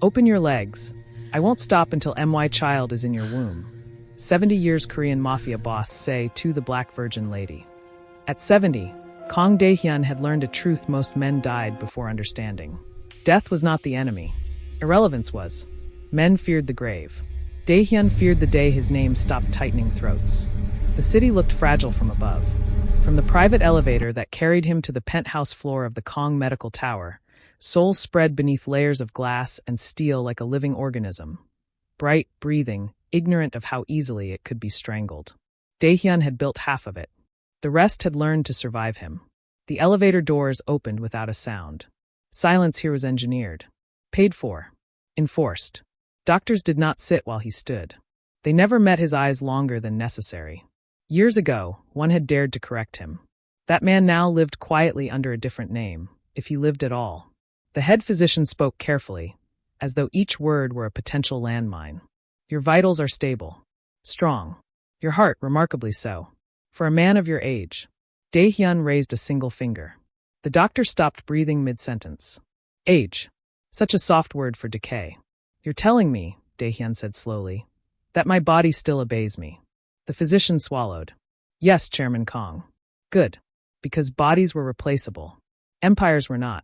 Open your legs. I won't stop until my child is in your womb. 70 years Korean Mafia boss say to the Black Virgin Lady. At 70, Kang Dae-hyun had learned a truth most men died before understanding. Death was not the enemy. Irrelevance was. Men feared the grave. Dae-hyun feared the day his name stopped tightening throats. The city looked fragile from above. From the private elevator that carried him to the penthouse floor of the Kong Medical Tower, souls spread beneath layers of glass and steel like a living organism. Bright, breathing, ignorant of how easily it could be strangled. Dae-hyun had built half of it. The rest had learned to survive him. The elevator doors opened without a sound. Silence here was engineered. Paid for. Enforced. Doctors did not sit while he stood. They never met his eyes longer than necessary. Years ago, one had dared to correct him. That man now lived quietly under a different name, if he lived at all. The head physician spoke carefully, as though each word were a potential landmine. Your vitals are stable. Strong. Your heart remarkably so. For a man of your age. Dae-hyun raised a single finger. The doctor stopped breathing mid-sentence. Age. Such a soft word for decay. You're telling me, Dae-hyun said slowly, that my body still obeys me. The physician swallowed. Yes, Chairman Kong. Good. Because bodies were replaceable. Empires were not.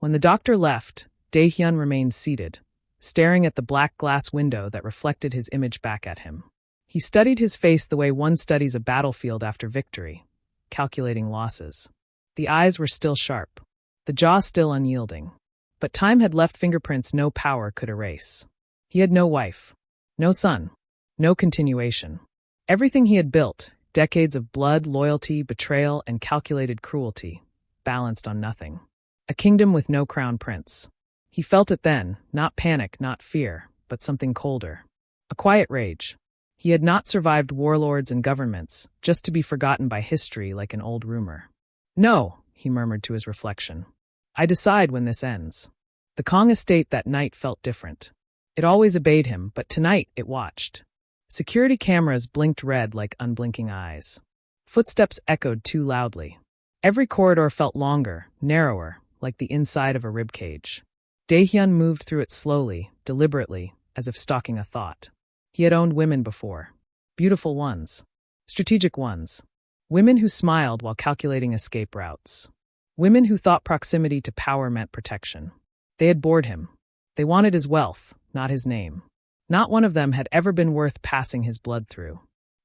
When the doctor left, Dae-hyun remained seated, staring at the black glass window that reflected his image back at him. He studied his face the way one studies a battlefield after victory, calculating losses. The eyes were still sharp, the jaw still unyielding. But time had left fingerprints no power could erase. He had no wife, no son, no continuation. Everything he had built, decades of blood, loyalty, betrayal, and calculated cruelty, balanced on nothing. A kingdom with no crown prince. He felt it then, not panic, not fear, but something colder. A quiet rage. He had not survived warlords and governments, just to be forgotten by history like an old rumor. No, he murmured to his reflection. I decide when this ends. The Kong estate that night felt different. It always obeyed him, but tonight it watched. Security cameras blinked red like unblinking eyes. Footsteps echoed too loudly. Every corridor felt longer, narrower, like the inside of a ribcage. Dae-hyun moved through it slowly, deliberately, as if stalking a thought. He had owned women before. Beautiful ones. Strategic ones. Women who smiled while calculating escape routes. Women who thought proximity to power meant protection. They had bored him. They wanted his wealth, not his name. Not one of them had ever been worth passing his blood through.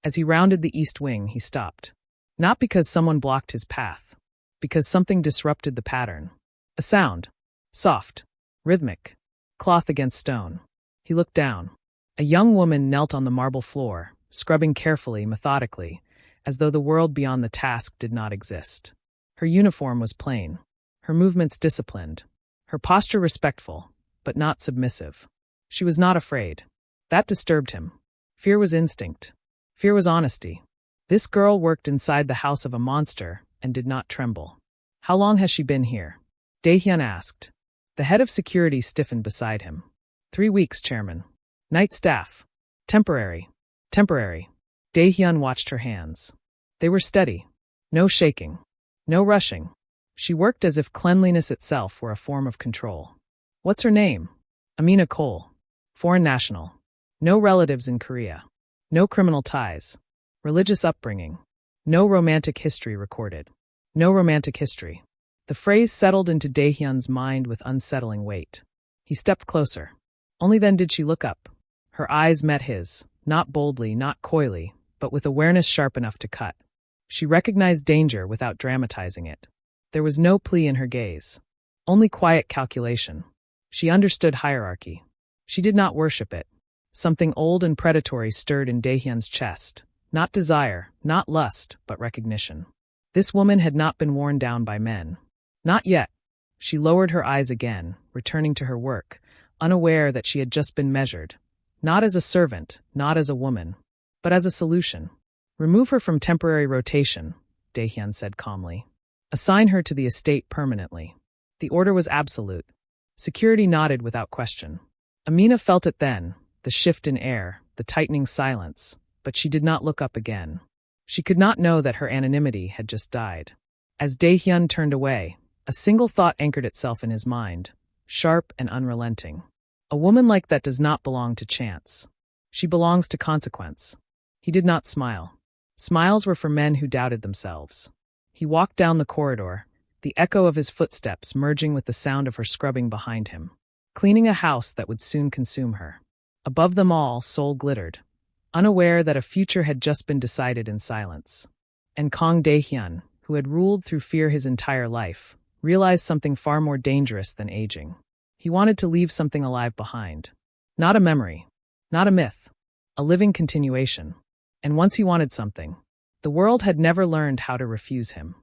As he rounded the east wing, he stopped. Not because someone blocked his path. Because something disrupted the pattern. A sound. Soft. Rhythmic. Cloth against stone. He looked down. A young woman knelt on the marble floor, scrubbing carefully, methodically, as though the world beyond the task did not exist. Her uniform was plain. Her movements disciplined. Her posture respectful, but not submissive. She was not afraid. That disturbed him. Fear was instinct. Fear was honesty. This girl worked inside the house of a monster and did not tremble. How long has she been here? Dae-hyun asked. The head of security stiffened beside him. 3 weeks, Chairman. Night staff. Temporary. Temporary. Dae-hyun watched her hands. They were steady. No shaking. No rushing. She worked as if cleanliness itself were a form of control. What's her name? Amina Cole. Foreign national. No relatives in Korea. No criminal ties. Religious upbringing. No romantic history recorded. No romantic history. The phrase settled into Dae-hyun's mind with unsettling weight. He stepped closer. Only then did she look up. Her eyes met his, not boldly, not coyly, but with awareness sharp enough to cut. She recognized danger without dramatizing it. There was no plea in her gaze. Only quiet calculation. She understood hierarchy. She did not worship it. Something old and predatory stirred in Dae-hyun's chest. Not desire, not lust, but recognition. This woman had not been worn down by men. Not yet. She lowered her eyes again, returning to her work, unaware that she had just been measured. Not as a servant, not as a woman, but as a solution. Remove her from temporary rotation, Dae-hyun said calmly. Assign her to the estate permanently. The order was absolute. Security nodded without question. Amina felt it then, the shift in air, the tightening silence, but she did not look up again. She could not know that her anonymity had just died. As Dae-hyun turned away, a single thought anchored itself in his mind, sharp and unrelenting. A woman like that does not belong to chance. She belongs to consequence. He did not smile. Smiles were for men who doubted themselves. He walked down the corridor, the echo of his footsteps merging with the sound of her scrubbing behind him, cleaning a house that would soon consume her. Above them all, Seoul glittered, unaware that a future had just been decided in silence. And Kang Dae-hyun, who had ruled through fear his entire life, realized something far more dangerous than aging. He wanted to leave something alive behind. Not a memory, not a myth, a living continuation. And once he wanted something, the world had never learned how to refuse him.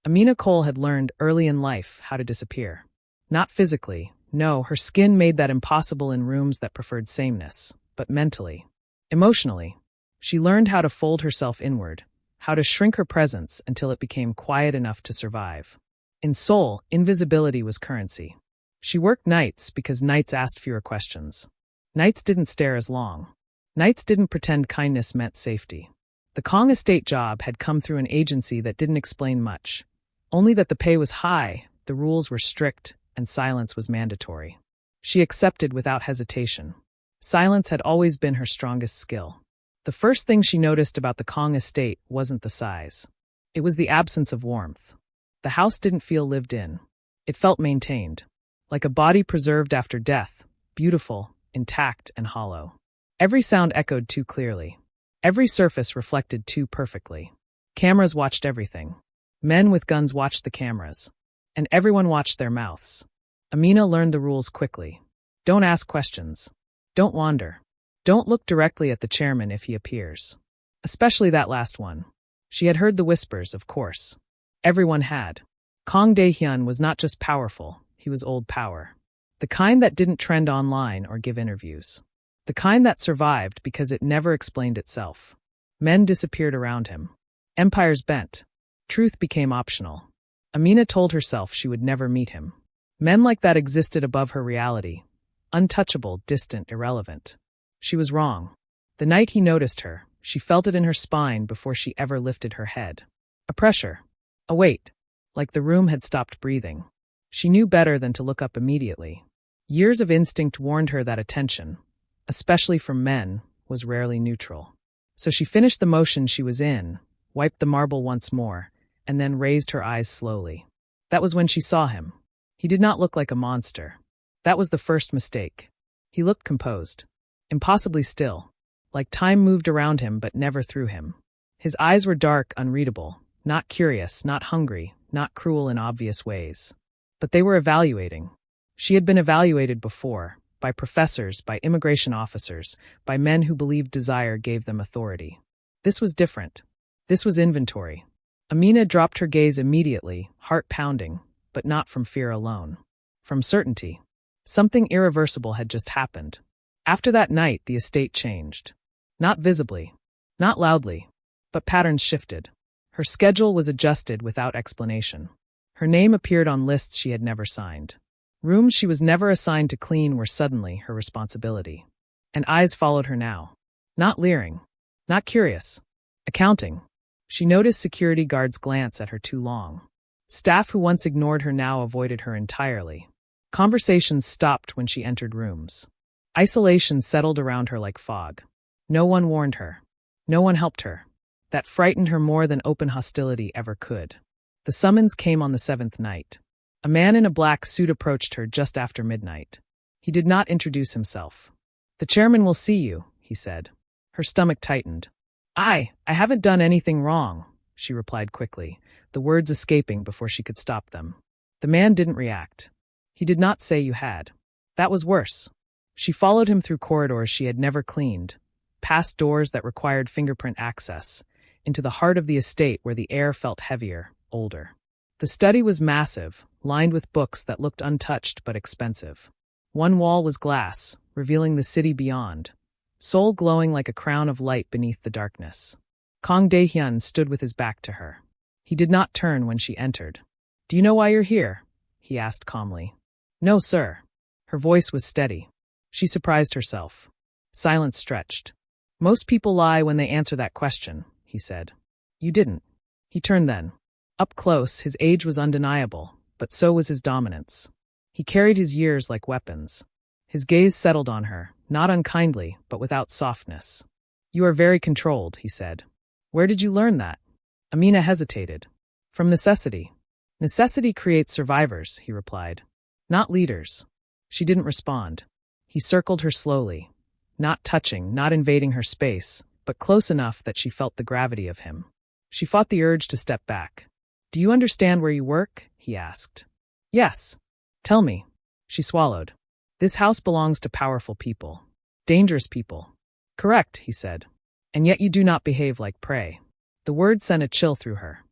Amina Cole had learned early in life how to disappear. Not physically, no, her skin made that impossible in rooms that preferred sameness, but mentally, emotionally. She learned how to fold herself inward, how to shrink her presence until it became quiet enough to survive. In Seoul, invisibility was currency. She worked nights because nights asked fewer questions. Nights didn't stare as long. Nights didn't pretend kindness meant safety. The Kong estate job had come through an agency that didn't explain much. Only that the pay was high, the rules were strict, and silence was mandatory. She accepted without hesitation. Silence had always been her strongest skill. The first thing she noticed about the Kong estate wasn't the size. It was the absence of warmth. The house didn't feel lived in. It felt maintained. Like a body preserved after death, beautiful, intact, and hollow. Every sound echoed too clearly. Every surface reflected too perfectly. Cameras watched everything. Men with guns watched the cameras. And everyone watched their mouths. Amina learned the rules quickly. Don't ask questions. Don't wander. Don't look directly at the chairman if he appears. Especially that last one. She had heard the whispers, of course. Everyone had. Kang Dae-hyun was not just powerful, he was old power. The kind that didn't trend online or give interviews. The kind that survived because it never explained itself. Men disappeared around him. Empires bent. Truth became optional. Amina told herself she would never meet him. Men like that existed above her reality. Untouchable, distant, irrelevant. She was wrong. The night he noticed her, she felt it in her spine before she ever lifted her head. A pressure. A weight. Like the room had stopped breathing. She knew better than to look up immediately. Years of instinct warned her that attention, especially from men, was rarely neutral. So she finished the motion she was in, wiped the marble once more, and then raised her eyes slowly. That was when she saw him. He did not look like a monster. That was the first mistake. He looked composed. Impossibly still. Like time moved around him but never through him. His eyes were dark, unreadable. Not curious, not hungry, not cruel in obvious ways. But they were evaluating. She had been evaluated before, by professors, by immigration officers, by men who believed desire gave them authority. This was different. This was inventory. Amina dropped her gaze immediately, heart pounding, but not from fear alone. From certainty. Something irreversible had just happened. After that night, the estate changed. Not visibly, not loudly, but patterns shifted. Her schedule was adjusted without explanation. Her name appeared on lists she had never signed. Rooms she was never assigned to clean were suddenly her responsibility. And eyes followed her now. Not leering. Not curious. Accounting. She noticed security guards glance at her too long. Staff who once ignored her now avoided her entirely. Conversations stopped when she entered rooms. Isolation settled around her like fog. No one warned her. No one helped her. That frightened her more than open hostility ever could. The summons came on the 7th night. A man in a black suit approached her just after midnight. He did not introduce himself. "The chairman will see you," he said. Her stomach tightened. I haven't done anything wrong," she replied quickly, the words escaping before she could stop them. The man didn't react. He did not say you had. That was worse. She followed him through corridors she had never cleaned, past doors that required fingerprint access, into the heart of the estate where the air felt heavier, older. The study was massive, lined with books that looked untouched but expensive. One wall was glass, revealing the city beyond, Seoul glowing like a crown of light beneath the darkness. Kang Dae-hyun stood with his back to her. He did not turn when she entered. "Do you know why you're here?" he asked calmly. "No, sir." Her voice was steady. She surprised herself. Silence stretched. "Most people lie when they answer that question," he said. "You didn't." He turned then. Up close, his age was undeniable, but so was his dominance. He carried his years like weapons. His gaze settled on her, not unkindly, but without softness. "You are very controlled," he said. "Where did you learn that?" Amina hesitated. "From necessity. Necessity creates survivors," he replied. "Not leaders." She didn't respond. He circled her slowly, not touching, not invading her space, but close enough that she felt the gravity of him. She fought the urge to step back. "Do you understand where you work?" he asked. "Yes." "Tell me." She swallowed. "This house belongs to powerful people. Dangerous people." "Correct," he said. "And yet you do not behave like prey." The word sent a chill through her.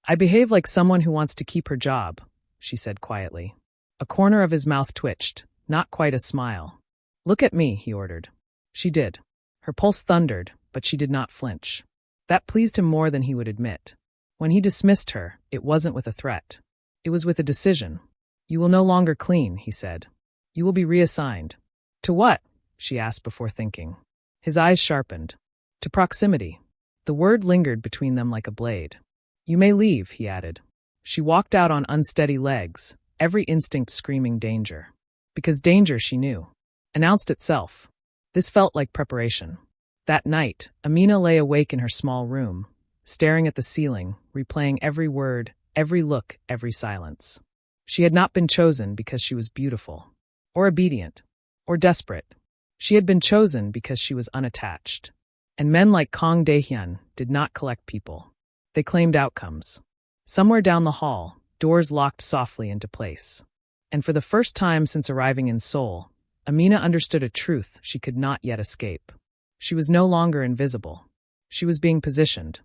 "I behave like someone who wants to keep her job," she said quietly. A corner of his mouth twitched, not quite a smile. "Look at me," he ordered. She did. Her pulse thundered, but she did not flinch. That pleased him more than he would admit. When he dismissed her, it wasn't with a threat. It was with a decision. "You will no longer clean," he said. "You will be reassigned." "To what?" she asked before thinking. His eyes sharpened. "To proximity." The word lingered between them like a blade. "You may leave," he added. She walked out on unsteady legs, every instinct screaming danger. Because danger, she knew, announced itself. This felt like preparation. That night, Amina lay awake in her small room, staring at the ceiling, replaying every word, every look, every silence. She had not been chosen because she was beautiful, or obedient, or desperate. She had been chosen because she was unattached. And men like Kang Dae-hyun did not collect people. They claimed outcomes. Somewhere down the hall, doors locked softly into place. And for the first time since arriving in Seoul, Amina understood a truth she could not yet escape. She was no longer invisible. She was being positioned.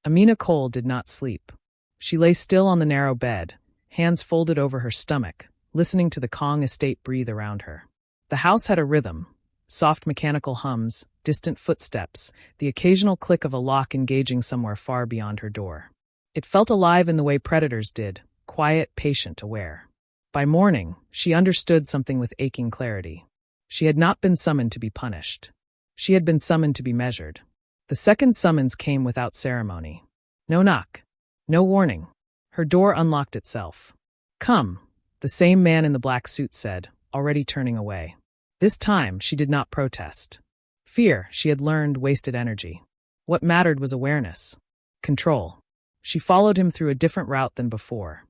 Amina Cole did not sleep. She lay still on the narrow bed, hands folded over her stomach, listening to the Kong estate breathe around her. The house had a rhythm. Soft mechanical hums, distant footsteps, the occasional click of a lock engaging somewhere far beyond her door. It felt alive in the way predators did, quiet, patient, aware. By morning, she understood something with aching clarity. She had not been summoned to be punished. She had been summoned to be measured. The second summons came without ceremony. No knock. No warning. Her door unlocked itself. "Come," the same man in the black suit said, already turning away. This time, she did not protest. Fear, she had learned, wasted energy. What mattered was awareness. Control. She followed him through a different route than before.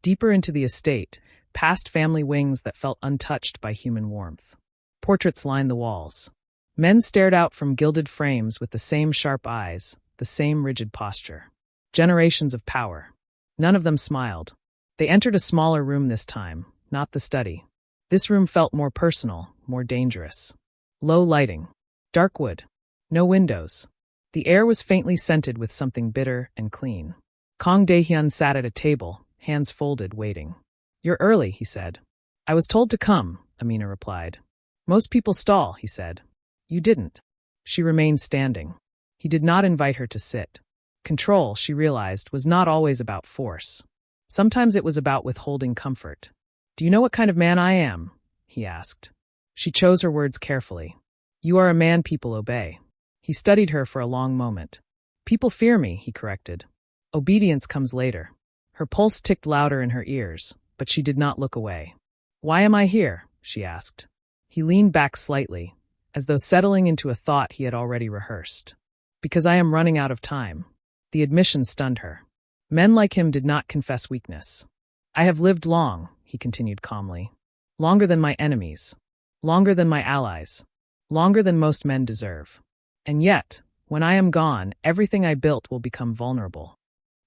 Deeper into the estate, past family wings that felt untouched by human warmth. Portraits lined the walls. Men stared out from gilded frames with the same sharp eyes, the same rigid posture. Generations of power. None of them smiled. They entered a smaller room this time, not the study. This room felt more personal, more dangerous. Low lighting. Dark wood. No windows. The air was faintly scented with something bitter and clean. Kang Dae-hyun sat at a table, hands folded, waiting. "You're early," he said. "I was told to come," Amina replied. "Most people stall," he said. "You didn't." She remained standing. He did not invite her to sit. Control, she realized, was not always about force. Sometimes it was about withholding comfort. "Do you know what kind of man I am?" he asked. She chose her words carefully. "You are a man people obey." He studied her for a long moment. "People fear me," he corrected. "Obedience comes later." Her pulse ticked louder in her ears, but she did not look away. "Why am I here?" she asked. He leaned back slightly, as though settling into a thought he had already rehearsed. "Because I am running out of time." The admission stunned her. Men like him did not confess weakness. "I have lived long," he continued calmly. "Longer than my enemies. Longer than my allies. Longer than most men deserve. And yet, when I am gone, everything I built will become vulnerable."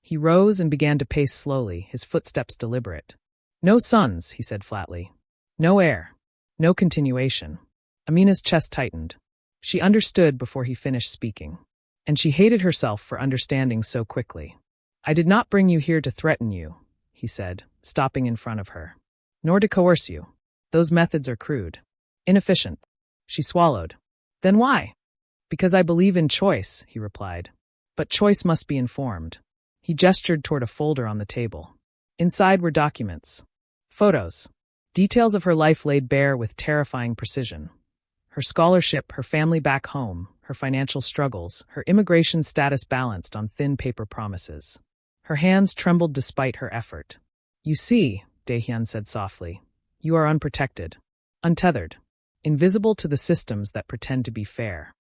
He rose and began to pace slowly, his footsteps deliberate. "No sons," he said flatly. "No heir. No continuation." Amina's chest tightened. She understood before he finished speaking. And she hated herself for understanding so quickly. "I did not bring you here to threaten you," he said, stopping in front of her. "Nor to coerce you. Those methods are crude. Inefficient." She swallowed. "Then why?" "Because I believe in choice," he replied. "But choice must be informed." He gestured toward a folder on the table. Inside were documents. Photos. Details of her life laid bare with terrifying precision. Her scholarship, her family back home, her financial struggles, her immigration status balanced on thin paper promises. Her hands trembled despite her effort. "You see," Dae-hyun said softly, "you are unprotected, untethered. invisible to the systems that pretend to be fair.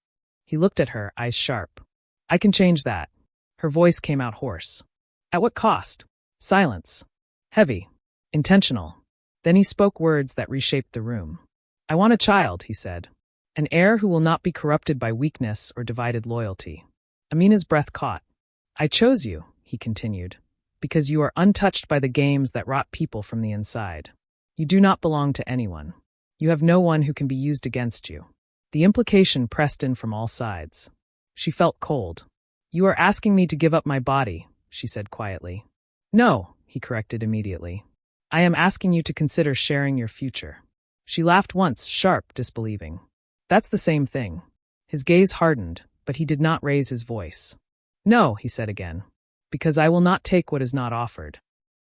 He looked at her, eyes sharp. I can change that. Her voice came out hoarse. At what cost? Silence. Heavy. Intentional. Then he spoke words that reshaped the room. I want a child, he said. An heir who will not be corrupted by weakness or divided loyalty. Amina's breath caught. I chose you, he continued, because you are untouched by the games that rot people from the inside. You do not belong to anyone. You have no one who can be used against you. The implication pressed in from all sides. She felt cold. You are asking me to give up my body, she said quietly. No, he corrected immediately. I am asking you to consider sharing your future. She laughed once, sharp, disbelieving. That's the same thing. His gaze hardened, but he did not raise his voice. No, he said again, because I will not take what is not offered.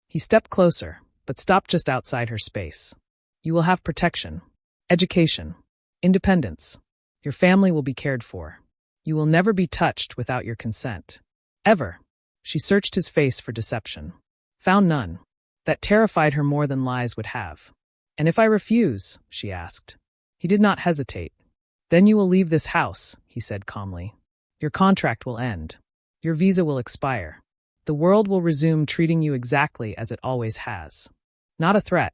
He stepped closer, but stopped just outside her space. You will have protection, education, independence. Your family will be cared for. You will never be touched without your consent. Ever. She searched his face for deception. Found none. That terrified her more than lies would have. And if I refuse, she asked. He did not hesitate. Then you will leave this house, he said calmly. Your contract will end. Your visa will expire. The world will resume treating you exactly as it always has. Not a threat.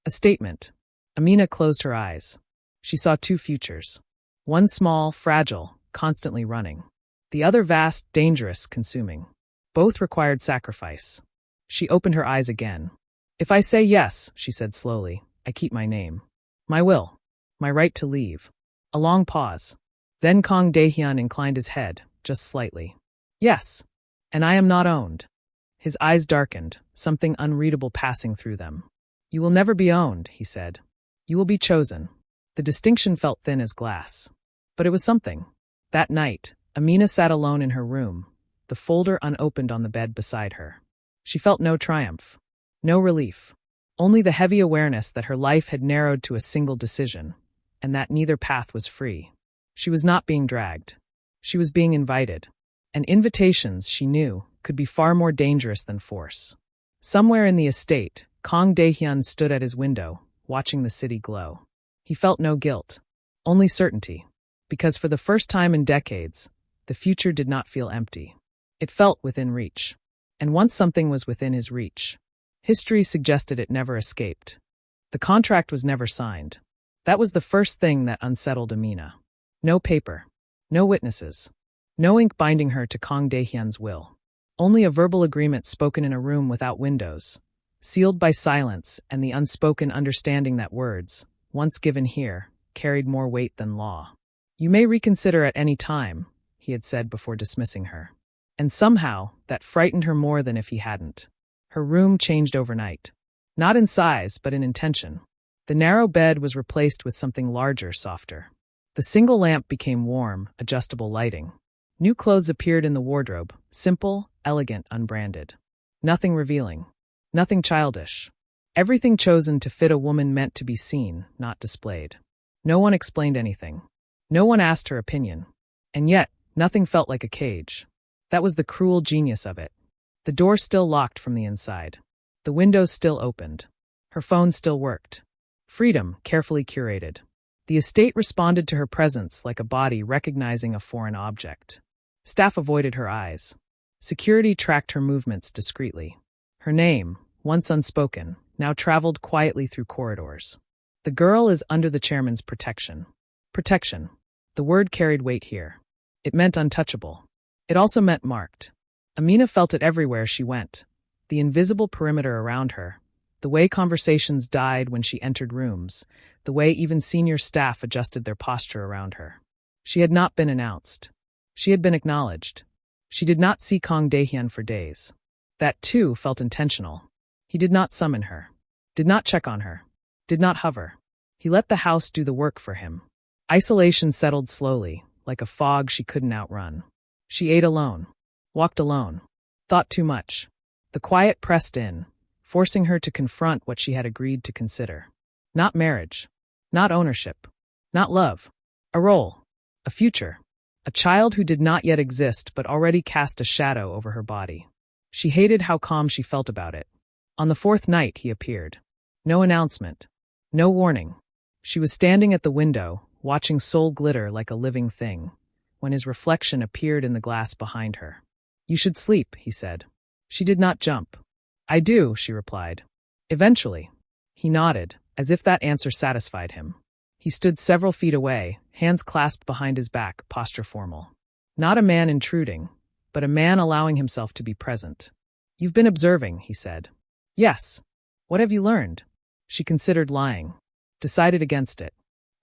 A statement. Amina closed her eyes. She saw two futures. One small, fragile, constantly running. The other vast, dangerous, consuming. Both required sacrifice. She opened her eyes again. If I say yes, she said slowly, I keep my name. My will. My right to leave. A long pause. Then Kang Daehyun inclined his head, just slightly. Yes. And I am not owned. His eyes darkened, something unreadable passing through them. You will never be owned, he said. You will be chosen. The distinction felt thin as glass. But it was something. That night, Amina sat alone in her room, the folder unopened on the bed beside her. She felt no triumph, no relief, only the heavy awareness that her life had narrowed to a single decision, and that neither path was free. She was not being dragged. She was being invited. And invitations, she knew, could be far more dangerous than force. Somewhere in the estate, Kang Daehyun stood at his window, watching the city glow. He felt no guilt, only certainty, because for the first time in decades, the future did not feel empty. It felt within reach. And once something was within his reach, history suggested it never escaped. The contract was never signed. That was the first thing that unsettled Amina. No paper, no witnesses, no ink binding her to Kang Daehyun's will. Only a verbal agreement spoken in a room without windows, sealed by silence and the unspoken understanding that words, once given here, carried more weight than law. You may reconsider at any time, he had said before dismissing her. And somehow, that frightened her more than if he hadn't. Her room changed overnight. Not in size, but in intention. The narrow bed was replaced with something larger, softer. The single lamp became warm, adjustable lighting. New clothes appeared in the wardrobe, simple, elegant, unbranded. Nothing revealing. Nothing childish. Everything chosen to fit a woman meant to be seen, not displayed. No one explained anything. No one asked her opinion. And yet, nothing felt like a cage. That was the cruel genius of it. The door still locked from the inside. The windows still opened. Her phone still worked. Freedom, carefully curated. The estate responded to her presence like a body recognizing a foreign object. Staff avoided her eyes. Security tracked her movements discreetly. Her name, once unspoken, now traveled quietly through corridors. The girl is under the chairman's protection. Protection. The word carried weight here. It meant untouchable. It also meant marked. Amina felt it everywhere she went. The invisible perimeter around her. The way conversations died when she entered rooms. The way even senior staff adjusted their posture around her. She had not been announced. She had been acknowledged. She did not see Kang Daehyun for days. That, too, felt intentional. He did not summon her. Did not check on her. Did not hover. He let the house do the work for him. Isolation settled slowly, like a fog she couldn't outrun. She ate alone. Walked alone. Thought too much. The quiet pressed in, forcing her to confront what she had agreed to consider. Not marriage. Not ownership. Not love. A role. A future. A child who did not yet exist but already cast a shadow over her body. She hated how calm she felt about it. On the fourth night he appeared. No announcement. No warning. She was standing at the window, watching Soul glitter like a living thing, when his reflection appeared in the glass behind her. "You should sleep," he said. She did not jump. "I do," she replied. "Eventually." He nodded, as if that answer satisfied him. He stood several feet away, hands clasped behind his back, posture formal. Not a man intruding, but a man allowing himself to be present. "You've been observing," he said. "Yes. What have you learned?" She considered lying. Decided against it.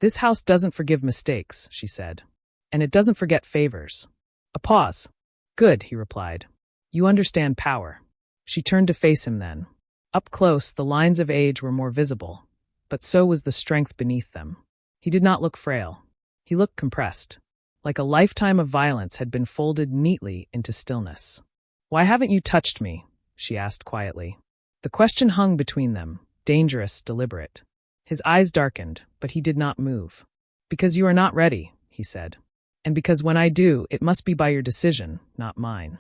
"This house doesn't forgive mistakes," she said. "And it doesn't forget favors." A pause. "Good," he replied. "You understand power." She turned to face him then. Up close, the lines of age were more visible, but so was the strength beneath them. He did not look frail. He looked compressed, like a lifetime of violence had been folded neatly into stillness. "Why haven't you touched me?" she asked quietly. The question hung between them, dangerous, deliberate. His eyes darkened, but he did not move. "Because you are not ready," he said. "And because when I do, it must be by your decision, not mine."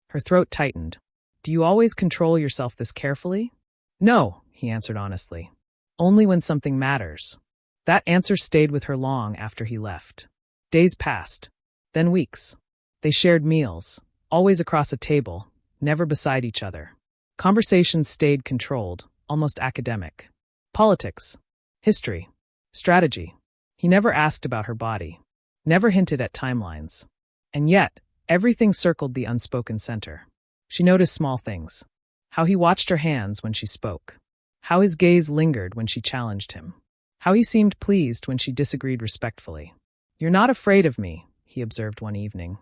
Her throat tightened. "Do you always control yourself this carefully?" "No," he answered honestly. "Only when something matters." That answer stayed with her long after he left. Days passed, then weeks. They shared meals, always across a table, never beside each other. Conversations stayed controlled, almost academic. Politics, history, strategy. He never asked about her body, never hinted at timelines. And yet, everything circled the unspoken center. She noticed small things. How he watched her hands when she spoke. How his gaze lingered when she challenged him. How he seemed pleased when she disagreed respectfully. "You're not afraid of me," he observed one evening.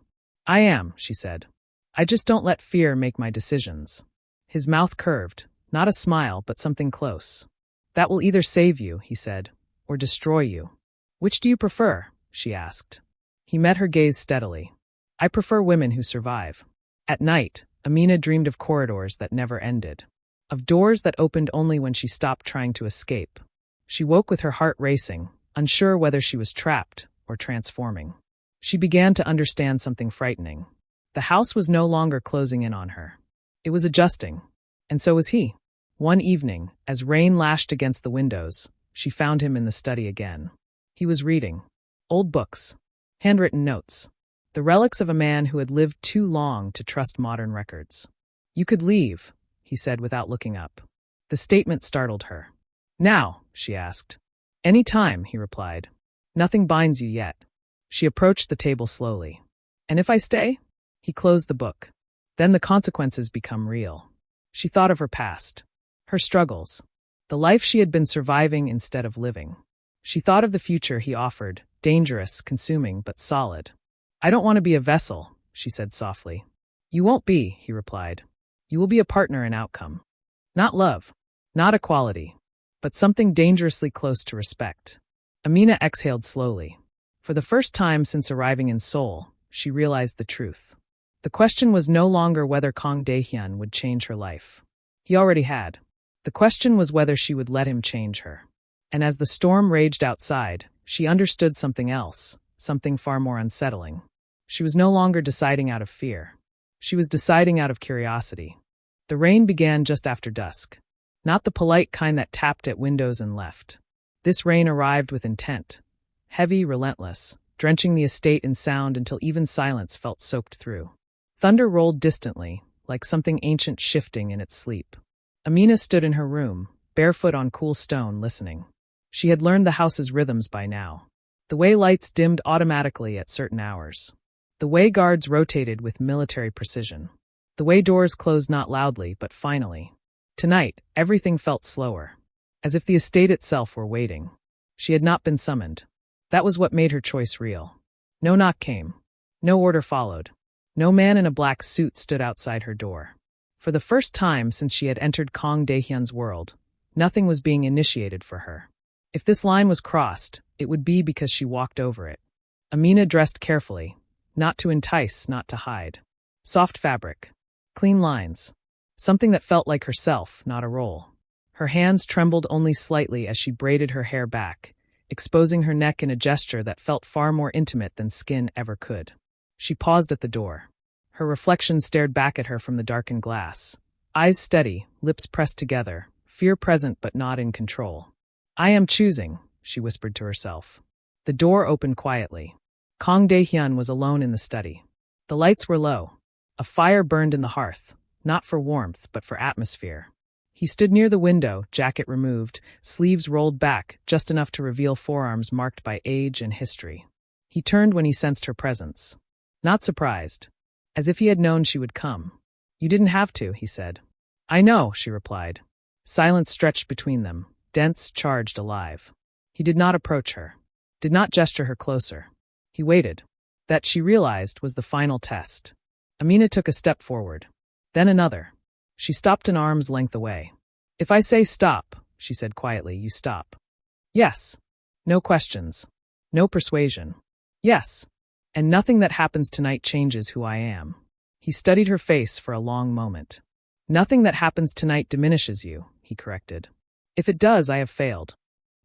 "I am," she said. "I just don't let fear make my decisions." His mouth curved, not a smile, but something close. "That will either save you," he said, "or destroy you." "Which do you prefer?" she asked. He met her gaze steadily. "I prefer women who survive." At night, Amina dreamed of corridors that never ended, of doors that opened only when she stopped trying to escape. She woke with her heart racing, unsure whether she was trapped or transforming. She began to understand something frightening. The house was no longer closing in on her. It was adjusting, and so was he. One evening, as rain lashed against the windows, she found him in the study again. He was reading. Old books. Handwritten notes. The relics of a man who had lived too long to trust modern records. "You could leave," he said without looking up. The statement startled her. "Now?" she asked. "Any time," he replied. "Nothing binds you yet." She approached the table slowly. "And if I stay?" He closed the book. "Then the consequences become real." She thought of her past. Her struggles. The life she had been surviving instead of living. She thought of the future he offered, dangerous, consuming, but solid. "I don't want to be a vessel," she said softly. "You won't be," he replied. "You will be a partner in outcome. Not love, not equality, but something dangerously close to respect." Amina exhaled slowly. For the first time since arriving in Seoul, she realized the truth. The question was no longer whether Kang Dae-hyun would change her life. He already had. The question was whether she would let him change her. And as the storm raged outside, she understood something else, something far more unsettling. She was no longer deciding out of fear. She was deciding out of curiosity. The rain began just after dusk. Not the polite kind that tapped at windows and left. This rain arrived with intent. Heavy, relentless, drenching the estate in sound until even silence felt soaked through. Thunder rolled distantly, like something ancient shifting in its sleep. Amina stood in her room, barefoot on cool stone, listening. She had learned the house's rhythms by now. The way lights dimmed automatically at certain hours. The way guards rotated with military precision. The way doors closed not loudly, but finally. Tonight, everything felt slower, as if the estate itself were waiting. She had not been summoned. That was what made her choice real. No knock came. No order followed. No man in a black suit stood outside her door. For the first time since she had entered Kang Dae-hyun's world, nothing was being initiated for her. If this line was crossed, it would be because she walked over it. Amina dressed carefully, not to entice, not to hide. Soft fabric. Clean lines. Something that felt like herself, not a role. Her hands trembled only slightly as she braided her hair back, exposing her neck in a gesture that felt far more intimate than skin ever could. She paused at the door. Her reflection stared back at her from the darkened glass. Eyes steady, lips pressed together, fear present but not in control. "I am choosing," she whispered to herself. The door opened quietly. Kang Dae-hyun was alone in the study. The lights were low. A fire burned in the hearth, not for warmth but for atmosphere. He stood near the window, jacket removed, sleeves rolled back, just enough to reveal forearms marked by age and history. He turned when he sensed her presence. Not surprised. As if he had known she would come. You didn't have to, he said. I know, she replied. Silence stretched between them, dense, charged, alive. He did not approach her. Did not gesture her closer. He waited. That, she realized, was the final test. Amina took a step forward. Then another. She stopped an arm's length away. If I say stop, she said quietly, you stop. Yes. No questions. No persuasion. Yes. And nothing that happens tonight changes who I am. He studied her face for a long moment. Nothing that happens tonight diminishes you, he corrected. If it does, I have failed.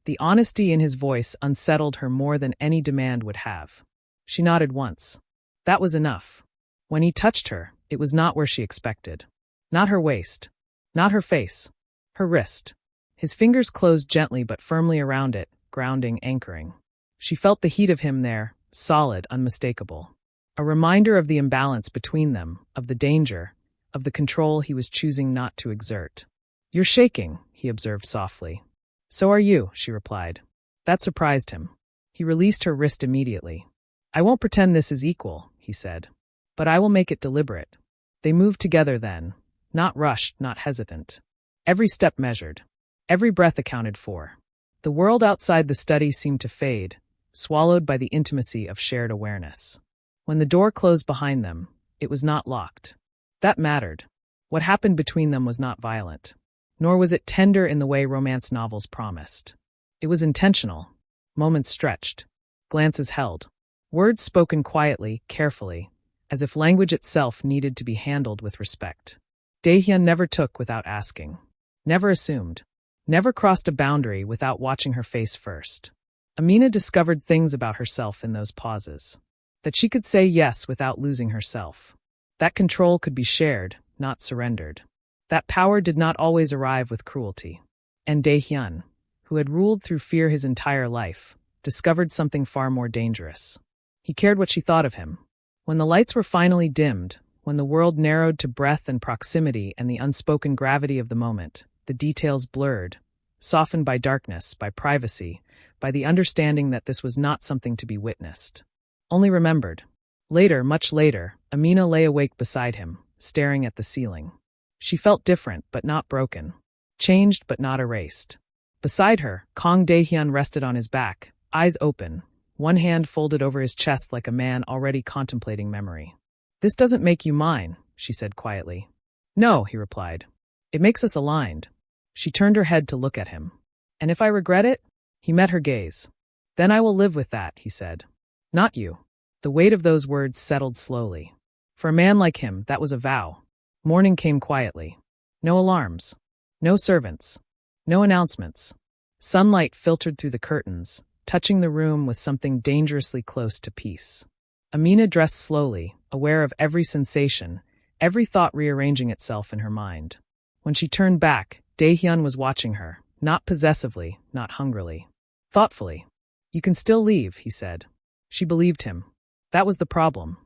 The honesty in his voice unsettled her more than any demand would have. She nodded once. That was enough. When he touched her, it was not where she expected. Not her waist. Not her face. Her wrist. His fingers closed gently but firmly around it, grounding, anchoring. She felt the heat of him there, solid, unmistakable. A reminder of the imbalance between them, of the danger, of the control he was choosing not to exert. You're shaking, he observed softly. So are you, she replied. That surprised him. He released her wrist immediately. I won't pretend this is equal, he said. But I will make it deliberate. They moved together then, not rushed, not hesitant. Every step measured. Every breath accounted for. The world outside the study seemed to fade, swallowed by the intimacy of shared awareness. When the door closed behind them, it was not locked. That mattered. What happened between them was not violent. Nor was it tender in the way romance novels promised. It was intentional. Moments stretched. Glances held. Words spoken quietly, carefully, as if language itself needed to be handled with respect. Dae-hyun never took without asking. Never assumed. Never crossed a boundary without watching her face first. Amina discovered things about herself in those pauses. That she could say yes without losing herself. That control could be shared, not surrendered. That power did not always arrive with cruelty. And Dae-hyun, who had ruled through fear his entire life, discovered something far more dangerous. He cared what she thought of him. When the lights were finally dimmed, when the world narrowed to breath and proximity and the unspoken gravity of the moment, the details blurred, softened by darkness, by privacy, by the understanding that this was not something to be witnessed. Only remembered. Later, much later, Amina lay awake beside him, staring at the ceiling. She felt different, but not broken. Changed, but not erased. Beside her, Kang Dae-hyun rested on his back, eyes open, one hand folded over his chest like a man already contemplating memory. This doesn't make you mine, she said quietly. No, he replied. It makes us aligned. She turned her head to look at him. And if I regret it? He met her gaze. Then I will live with that, he said. Not you. The weight of those words settled slowly. For a man like him, that was a vow. Morning came quietly. No alarms. No servants. No announcements. Sunlight filtered through the curtains, touching the room with something dangerously close to peace. Amina dressed slowly, aware of every sensation, every thought rearranging itself in her mind. When she turned back, Dae-hyun was watching her, not possessively, not hungrily. Thoughtfully. You can still leave, he said. She believed him. That was the problem.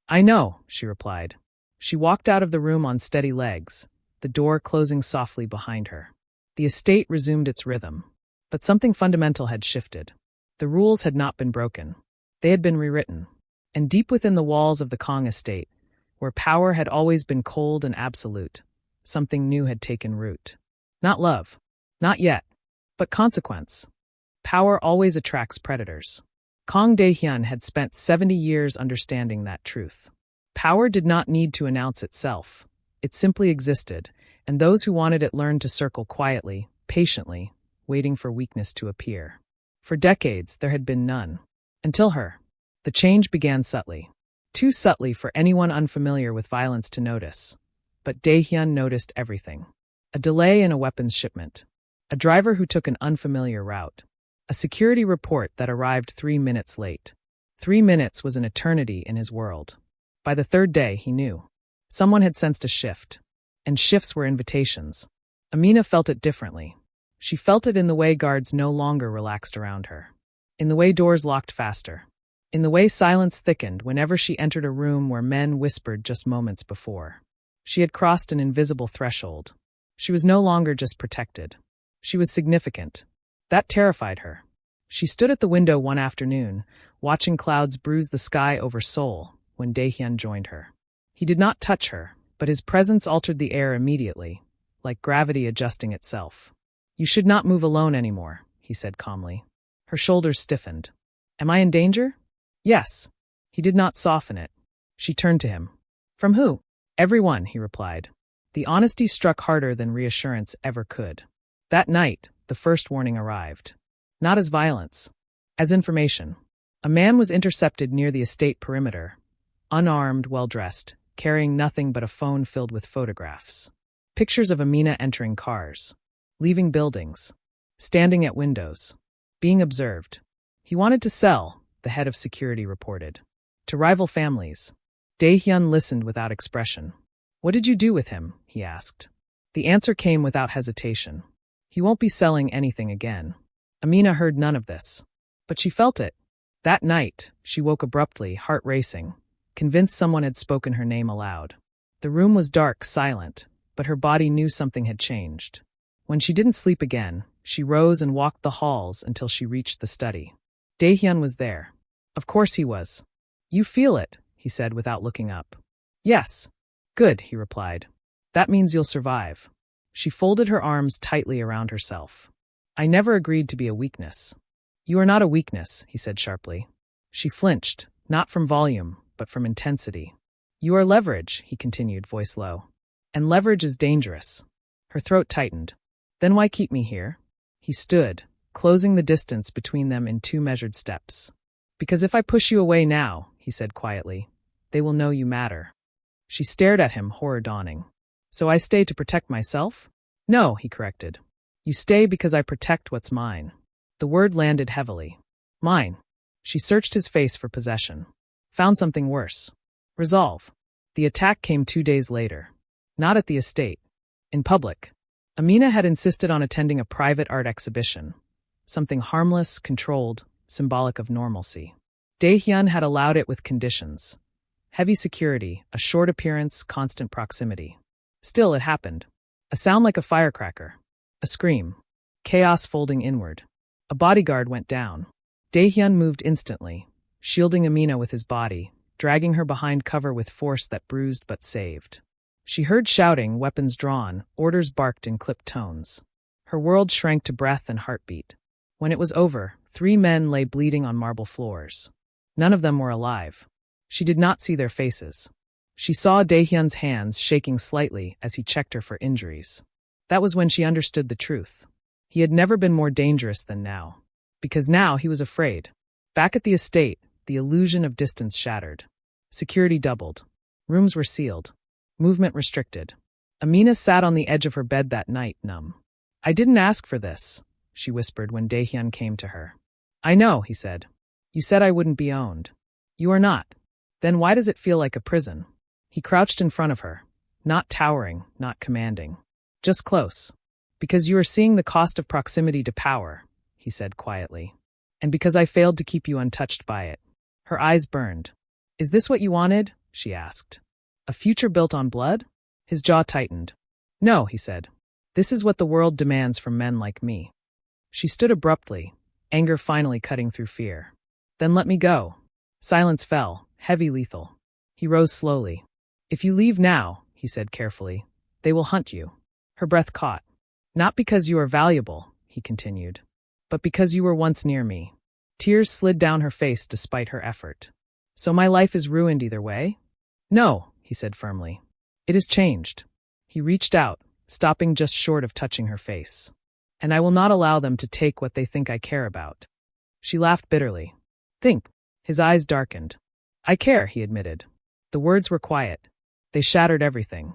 I know, she replied. She walked out of the room on steady legs, the door closing softly behind her. The estate resumed its rhythm. But something fundamental had shifted. The rules had not been broken. They had been rewritten. And deep within the walls of the Kang estate, where power had always been cold and absolute, something new had taken root. Not love. Not yet. But consequence. Power always attracts predators. Kang Dae-hyun had spent 70 years understanding that truth. Power did not need to announce itself. It simply existed, and those who wanted it learned to circle quietly, patiently, waiting for weakness to appear. For decades, there had been none. Until her. The change began subtly. Too subtly for anyone unfamiliar with violence to notice. But Dae-hyun noticed everything. A delay in a weapons shipment. A driver who took an unfamiliar route. A security report that arrived 3 minutes late. 3 minutes was an eternity in his world. By the third day, he knew. Someone had sensed a shift. And shifts were invitations. Amina felt it differently. She felt it in the way guards no longer relaxed around her, in the way doors locked faster, in the way silence thickened whenever she entered a room where men whispered just moments before. She had crossed an invisible threshold. She was no longer just protected. She was significant. That terrified her. She stood at the window one afternoon, watching clouds bruise the sky over Seoul, when Daehyun joined her. He did not touch her, but his presence altered the air immediately, like gravity adjusting itself. "You should not move alone anymore," he said calmly. Her shoulders stiffened. "Am I in danger?" "Yes." He did not soften it. She turned to him. "From who?" "Everyone," he replied. The honesty struck harder than reassurance ever could. That night, the first warning arrived. Not as violence, as information. A man was intercepted near the estate perimeter, unarmed, well-dressed, carrying nothing but a phone filled with photographs. Pictures of Amina entering cars, leaving buildings, standing at windows, being observed. He wanted to sell, the head of security reported, to rival families. Daehyun listened without expression. "What did you do with him?" he asked. The answer came without hesitation. "He won't be selling anything again." Amina heard none of this, but she felt it. That night, she woke abruptly, heart racing, convinced someone had spoken her name aloud. The room was dark, silent, but her body knew something had changed. When she didn't sleep again, she rose and walked the halls until she reached the study. Daehyun was there. Of course he was. "You feel it," he said without looking up. "Yes." "Good," he replied. "That means you'll survive." She folded her arms tightly around herself. "I never agreed to be a weakness." "You are not a weakness," he said sharply. She flinched, not from volume, but from intensity. "You are leverage," he continued, voice low. "And leverage is dangerous." Her throat tightened. "Then why keep me here?" He stood, closing the distance between them in 2 measured steps. "Because if I push you away now," he said quietly, "they will know you matter." She stared at him, horror dawning. "So I stay to protect myself?" "No," he corrected. "You stay because I protect what's mine." The word landed heavily. "Mine." She searched his face for possession. Found something worse. Resolve. The attack came 2 days later. Not at the estate. In public. Amina had insisted on attending a private art exhibition. Something harmless, controlled, symbolic of normalcy. Daehyun had allowed it with conditions. Heavy security, a short appearance, constant proximity. Still, it happened. A sound like a firecracker. A scream. Chaos folding inward. A bodyguard went down. Daehyun moved instantly, shielding Amina with his body, dragging her behind cover with force that bruised but saved. She heard shouting, weapons drawn, orders barked in clipped tones. Her world shrank to breath and heartbeat. When it was over, 3 men lay bleeding on marble floors. None of them were alive. She did not see their faces. She saw Daehyun's hands shaking slightly as he checked her for injuries. That was when she understood the truth. He had never been more dangerous than now. Because now he was afraid. Back at the estate, the illusion of distance shattered. Security doubled. Rooms were sealed. Movement restricted. Amina sat on the edge of her bed that night, numb. "I didn't ask for this," she whispered when Daehyun came to her. "I know," he said. "You said I wouldn't be owned." "You are not. Then why does it feel like a prison?" He crouched in front of her, not towering, not commanding. Just close. "Because you are seeing the cost of proximity to power," he said quietly. "And because I failed to keep you untouched by it." Her eyes burned. "Is this what you wanted?" she asked. "A future built on blood?" His jaw tightened. "No," he said. "This is what the world demands from men like me." She stood abruptly, anger finally cutting through fear. "Then let me go." Silence fell, heavy, lethal. He rose slowly. "If you leave now," he said carefully, "they will hunt you." Her breath caught. "Not because you are valuable," he continued, "but because you were once near me." Tears slid down her face despite her effort. "So my life is ruined either way?" "No," he said firmly. "It has changed." He reached out, stopping just short of touching her face. "And I will not allow them to take what they think I care about." She laughed bitterly. "Think." His eyes darkened. "I care," he admitted. The words were quiet. They shattered everything.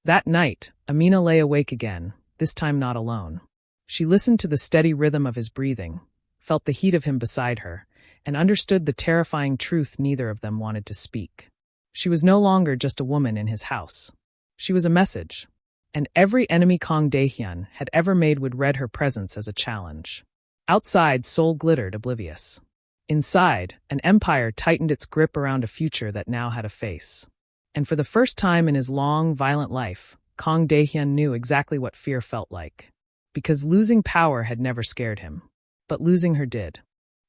That night, Amina lay awake again, this time not alone. She listened to the steady rhythm of his breathing, felt the heat of him beside her, and understood the terrifying truth neither of them wanted to speak. She was no longer just a woman in his house. She was a message. and every enemy Kang Daehyun had ever made would read her presence as a challenge. Outside, Seoul glittered oblivious. Inside, an empire tightened its grip around a future that now had a face. And for the first time in his long, violent life, Kang Daehyun knew exactly what fear felt like. Because losing power had never scared him. But losing her did.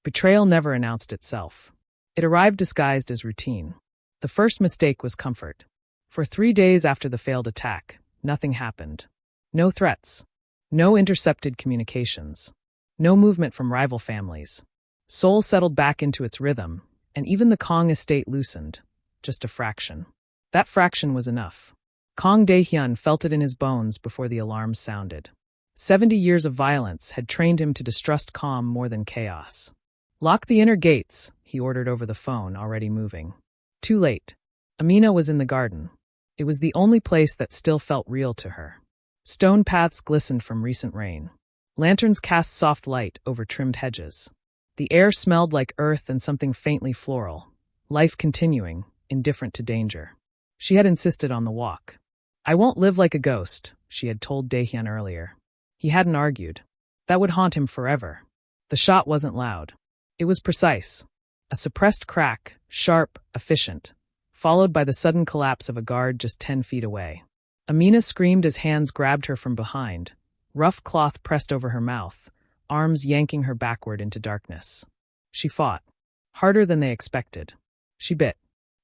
Betrayal never announced itself. It arrived disguised as routine. The first mistake was comfort. For 3 days after the failed attack, nothing happened. No threats. No intercepted communications. No movement from rival families. Seoul settled back into its rhythm, and even the Kang estate loosened. Just a fraction. That fraction was enough. Kang Daehyun felt it in his bones before the alarms sounded. 70 years of violence had trained him to distrust calm more than chaos. "Lock the inner gates," he ordered over the phone, already moving. Too late. Amina was in the garden. It was the only place that still felt real to her. Stone paths glistened from recent rain. Lanterns cast soft light over trimmed hedges. The air smelled like earth and something faintly floral. Life continuing, indifferent to danger. She had insisted on the walk. "I won't live like a ghost," she had told Daehyun earlier. He hadn't argued. That would haunt him forever. The shot wasn't loud. It was precise. A suppressed crack, sharp, efficient, followed by the sudden collapse of a guard just 10 feet away. Amina screamed as hands grabbed her from behind, rough cloth pressed over her mouth, arms yanking her backward into darkness. She fought. Harder than they expected. She bit,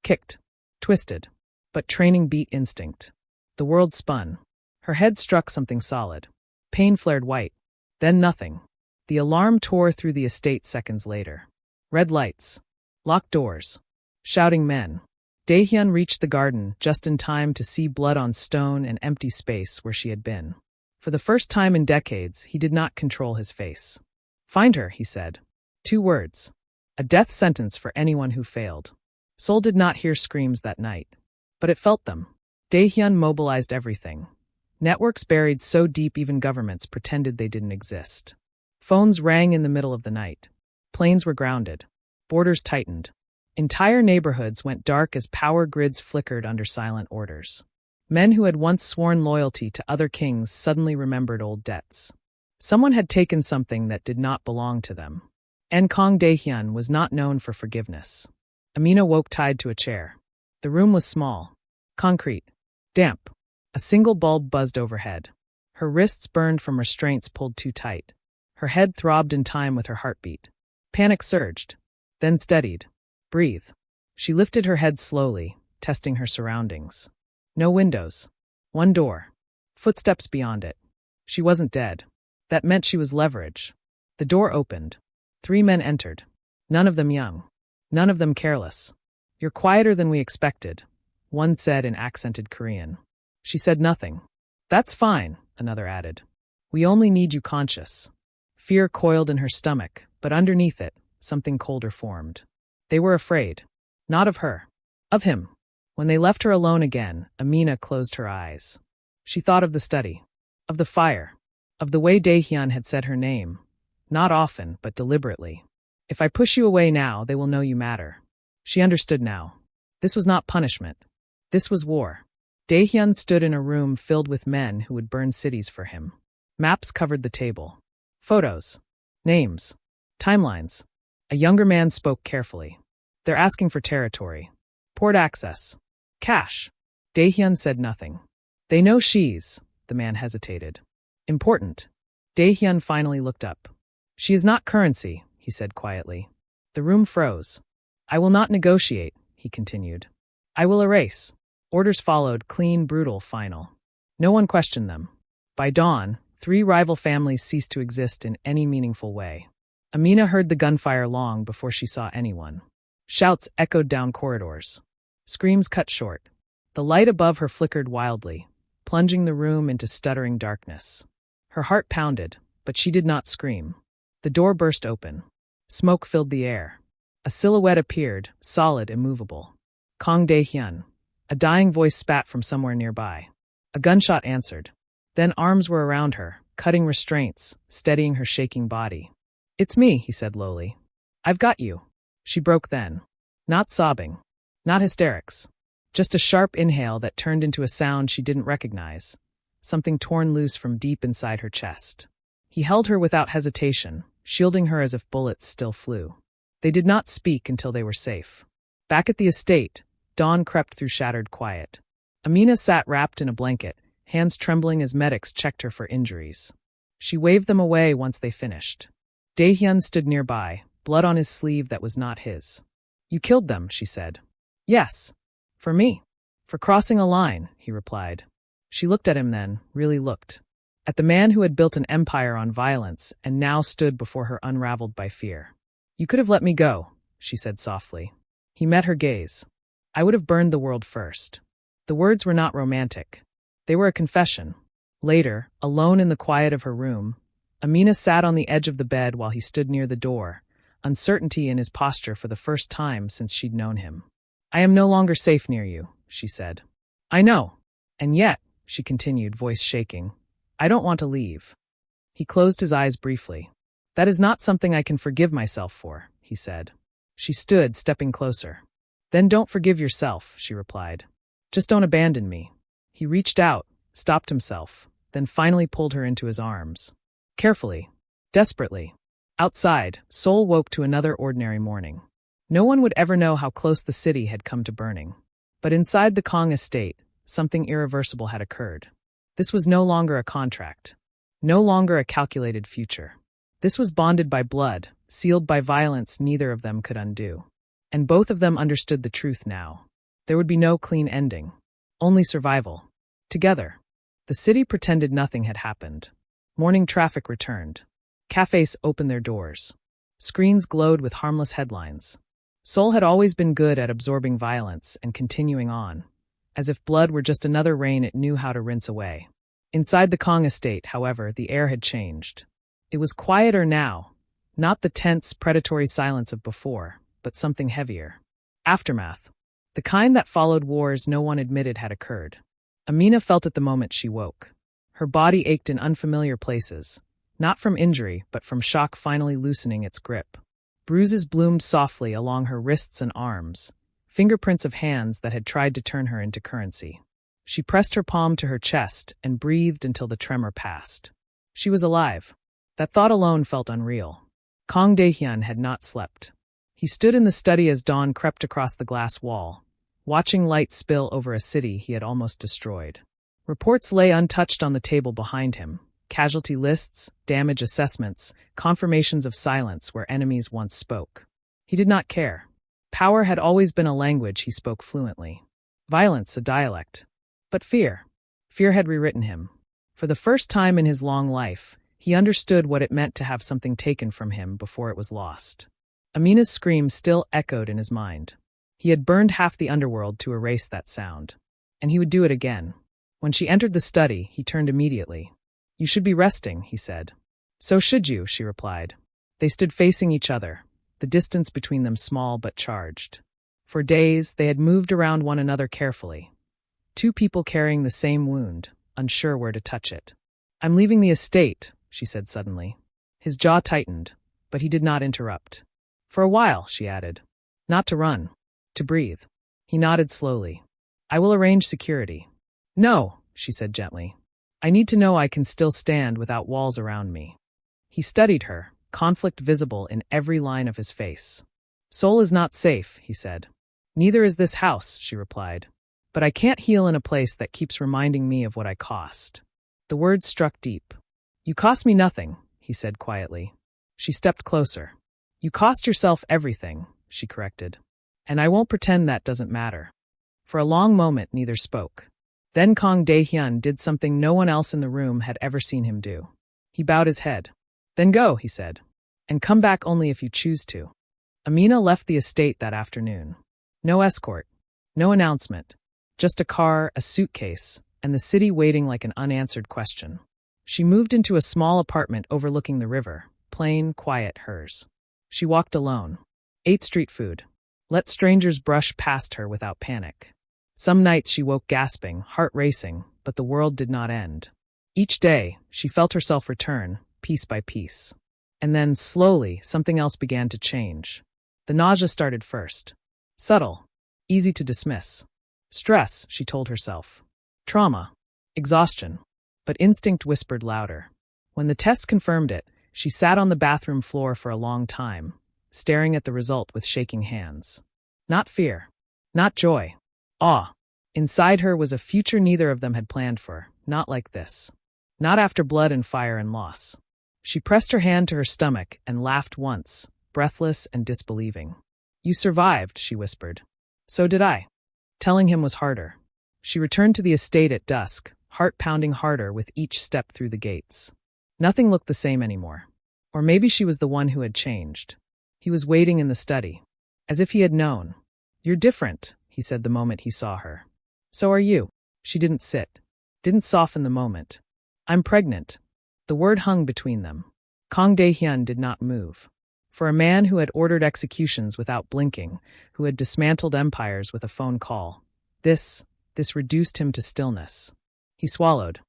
kicked, twisted. But training beat instinct. The world spun. Her head struck something solid. Pain flared white. Then nothing. The alarm tore through the estate seconds later. Red lights. Locked doors. Shouting men. Daehyun reached the garden just in time to see blood on stone and empty space where she had been. For the first time in decades, he did not control his face. "Find her," he said. 2 words. A death sentence for anyone who failed. Seoul did not hear screams that night. But it felt them. Daehyun mobilized everything. Networks buried so deep even governments pretended they didn't exist. Phones rang in the middle of the night. Planes were grounded. Borders tightened. Entire neighborhoods went dark as power grids flickered under silent orders. Men who had once sworn loyalty to other kings suddenly remembered old debts. Someone had taken something that did not belong to them. And Kang Daehyun was not known for forgiveness. Amina woke tied to a chair. The room was small. Concrete. Damp. A single bulb buzzed overhead. Her wrists burned from restraints pulled too tight. Her head throbbed in time with her heartbeat. Panic surged. Then steadied. Breathe. She lifted her head slowly, testing her surroundings. No windows. One door. Footsteps beyond it. She wasn't dead. That meant she was leverage. The door opened. 3 men entered. None of them young. None of them careless. "You're quieter than we expected," one said in accented Korean. She said nothing. "That's fine," another added. "We only need you conscious." Fear coiled in her stomach, but underneath it, something colder formed. They were afraid. Not of her. Of him. When they left her alone again, Amina closed her eyes. She thought of the study. Of the fire. Of the way Daehyun had said her name. Not often, but deliberately. "If I push you away now, they will know you matter." She understood now. This was not punishment. This was war. Daehyun stood in a room filled with men who would burn cities for him. Maps covered the table. Photos. Names. Timelines. A younger man spoke carefully. "They're asking for territory. Port access. Cash." Daehyun said nothing. "They know she's," the man hesitated. "Important." Daehyun finally looked up. "She is not currency," he said quietly. The room froze. "I will not negotiate," he continued. "I will erase." Orders followed, clean, brutal, final. No one questioned them. By dawn, 3 rival families ceased to exist in any meaningful way. Amina heard the gunfire long before she saw anyone. Shouts echoed down corridors. Screams cut short. The light above her flickered wildly, plunging the room into stuttering darkness. Her heart pounded, but she did not scream. The door burst open. Smoke filled the air. A silhouette appeared, solid, immovable. Kang Daehyun. A dying voice spat from somewhere nearby. A gunshot answered. Then arms were around her, cutting restraints, steadying her shaking body. "It's me," he said lowly. "I've got you." She broke then. Not sobbing. Not hysterics. Just a sharp inhale that turned into a sound she didn't recognize. something torn loose from deep inside her chest. He held her without hesitation, shielding her as if bullets still flew. They did not speak until they were safe. Back at the estate, dawn crept through shattered quiet. Amina sat wrapped in a blanket, hands trembling as medics checked her for injuries. She waved them away once they finished. Daehyun stood nearby, blood on his sleeve that was not his. "You killed them," she said. "Yes. For me. For crossing a line," he replied. She looked at him then, really looked. At the man who had built an empire on violence and now stood before her unraveled by fear. "You could have let me go," she said softly. He met her gaze. "I would have burned the world first." The words were not romantic. They were a confession. Later, alone in the quiet of her room, Amina sat on the edge of the bed while he stood near the door, uncertainty in his posture for the first time since she'd known him. "I am no longer safe near you," she said. "I know. And yet," she continued, voice shaking, "I don't want to leave." He closed his eyes briefly. "That is not something I can forgive myself for," he said. She stood, stepping closer. "Then don't forgive yourself," she replied. "Just don't abandon me." He reached out, stopped himself, then finally pulled her into his arms. Carefully, desperately. Outside, Seoul woke to another ordinary morning. No one would ever know how close the city had come to burning. But inside the Kong estate, something irreversible had occurred. This was no longer a contract. No longer a calculated future. This was bonded by blood, sealed by violence neither of them could undo. And both of them understood the truth now. There would be no clean ending. Only survival. Together. The city pretended nothing had happened. Morning traffic returned. Cafes opened their doors. Screens glowed with harmless headlines. Seoul had always been good at absorbing violence and continuing on, as if blood were just another rain it knew how to rinse away. Inside the Kong estate, however, the air had changed. It was quieter now, not the tense, predatory silence of before, but something heavier. Aftermath. The kind that followed wars no one admitted had occurred. Amina felt it the moment she woke. Her body ached in unfamiliar places, not from injury, but from shock finally loosening its grip. Bruises bloomed softly along her wrists and arms, fingerprints of hands that had tried to turn her into currency. She pressed her palm to her chest and breathed until the tremor passed. She was alive. That thought alone felt unreal. Kang Daehyun had not slept. He stood in the study as dawn crept across the glass wall, watching light spill over a city he had almost destroyed. Reports lay untouched on the table behind him. Casualty lists, damage assessments, confirmations of silence where enemies once spoke. He did not care. Power had always been a language he spoke fluently. Violence a dialect. But fear. Fear had rewritten him. For the first time in his long life, he understood what it meant to have something taken from him before it was lost. Amina's scream still echoed in his mind. He had burned half the underworld to erase that sound. And he would do it again. When she entered the study, he turned immediately. "You should be resting," he said. "So should you," she replied. They stood facing each other, the distance between them small but charged. For days, they had moved around one another carefully. Two people carrying the same wound, unsure where to touch it. "I'm leaving the estate," she said suddenly. His jaw tightened, but he did not interrupt. "For a while," she added. "Not to run. To breathe." He nodded slowly. "I will arrange security." "No," she said gently. "I need to know I can still stand without walls around me." He studied her, conflict visible in every line of his face. "Seoul is not safe," he said. "Neither is this house," she replied. "But I can't heal in a place that keeps reminding me of what I cost." The words struck deep. "You cost me nothing," he said quietly. She stepped closer. "You cost yourself everything," she corrected. "And I won't pretend that doesn't matter." For a long moment, neither spoke. Then Kang Daehyun did something no one else in the room had ever seen him do. He bowed his head. "Then go," he said. "And come back only if you choose to." Amina left the estate that afternoon. No escort. No announcement. Just a car, a suitcase, and the city waiting like an unanswered question. She moved into a small apartment overlooking the river, plain, quiet hers. She walked alone. Ate street food. Let strangers brush past her without panic. Some nights she woke gasping, heart racing, but the world did not end. Each day, she felt herself return, piece by piece. And then, slowly, something else began to change. The nausea started first. Subtle. Easy to dismiss. Stress, she told herself. Trauma. Exhaustion. But instinct whispered louder. When the test confirmed it, she sat on the bathroom floor for a long time, staring at the result with shaking hands. Not fear. Not joy. Awe. Inside her was a future neither of them had planned for, not like this. Not after blood and fire and loss. She pressed her hand to her stomach and laughed once, breathless and disbelieving. You survived, she whispered. So did I. Telling him was harder. She returned to the estate at dusk, heart pounding harder with each step through the gates. Nothing looked the same anymore. Or maybe she was the one who had changed. He was waiting in the study, as if he had known. You're different, he said the moment he saw her. So are you. She didn't sit. Didn't soften the moment. I'm pregnant. The word hung between them. Kang Dae-hyun did not move. For a man who had ordered executions without blinking, who had dismantled empires with a phone call, this reduced him to stillness. He swallowed.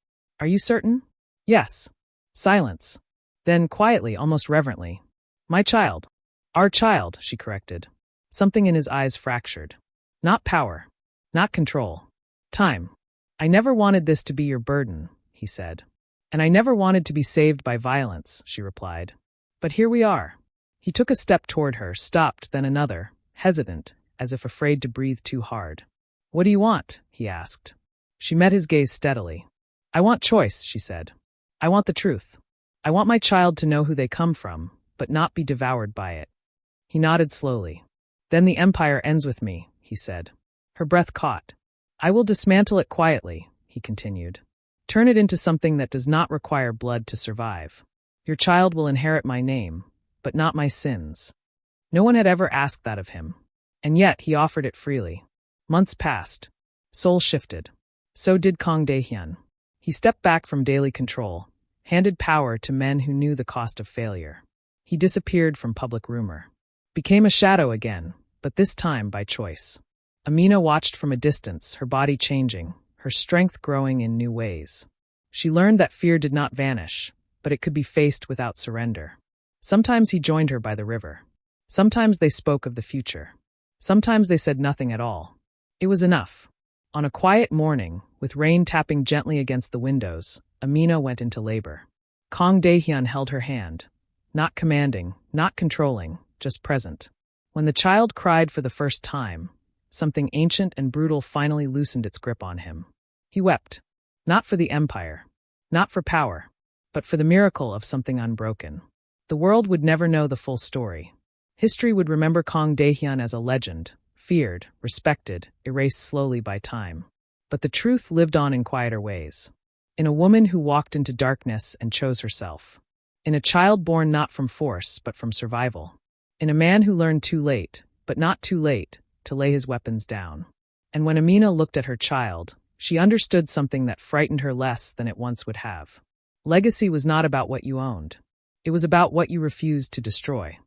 Are you certain? Yes. Silence. Then quietly, almost reverently. My child. Our child, she corrected. Something in his eyes fractured. Not power. Not control. Time. I never wanted this to be your burden, he said. And I never wanted to be saved by violence, she replied. But here we are. He took a step toward her, stopped, then another, hesitant, as if afraid to breathe too hard. What do you want? He asked. She met his gaze steadily. I want choice, she said. I want the truth. I want my child to know who they come from, but not be devoured by it. He nodded slowly. Then the empire ends with me, he said. Her breath caught. I will dismantle it quietly, he continued. Turn it into something that does not require blood to survive. Your child will inherit my name, but not my sins. No one had ever asked that of him. And yet he offered it freely. Months passed. Soul shifted. So did Kang Dae-hyun. He stepped back from daily control, handed power to men who knew the cost of failure. He disappeared from public rumor. Became a shadow again, but this time by choice. Amina watched from a distance, her body changing, her strength growing in new ways. She learned that fear did not vanish, but it could be faced without surrender. Sometimes he joined her by the river. Sometimes they spoke of the future. Sometimes they said nothing at all. It was enough. On a quiet morning, with rain tapping gently against the windows, Amina went into labor. Kang Dae-hyun held her hand. Not commanding, not controlling, just present. When the child cried for the first time, something ancient and brutal finally loosened its grip on him. He wept. Not for the empire. Not for power. But for the miracle of something unbroken. The world would never know the full story. History would remember Kang Dae-hyun as a legend, feared, respected, erased slowly by time. But the truth lived on in quieter ways. In a woman who walked into darkness and chose herself. In a child born not from force, but from survival. In a man who learned too late, but not too late, to lay his weapons down. And when Amina looked at her child, she understood something that frightened her less than it once would have. Legacy was not about what you owned. It was about what you refused to destroy.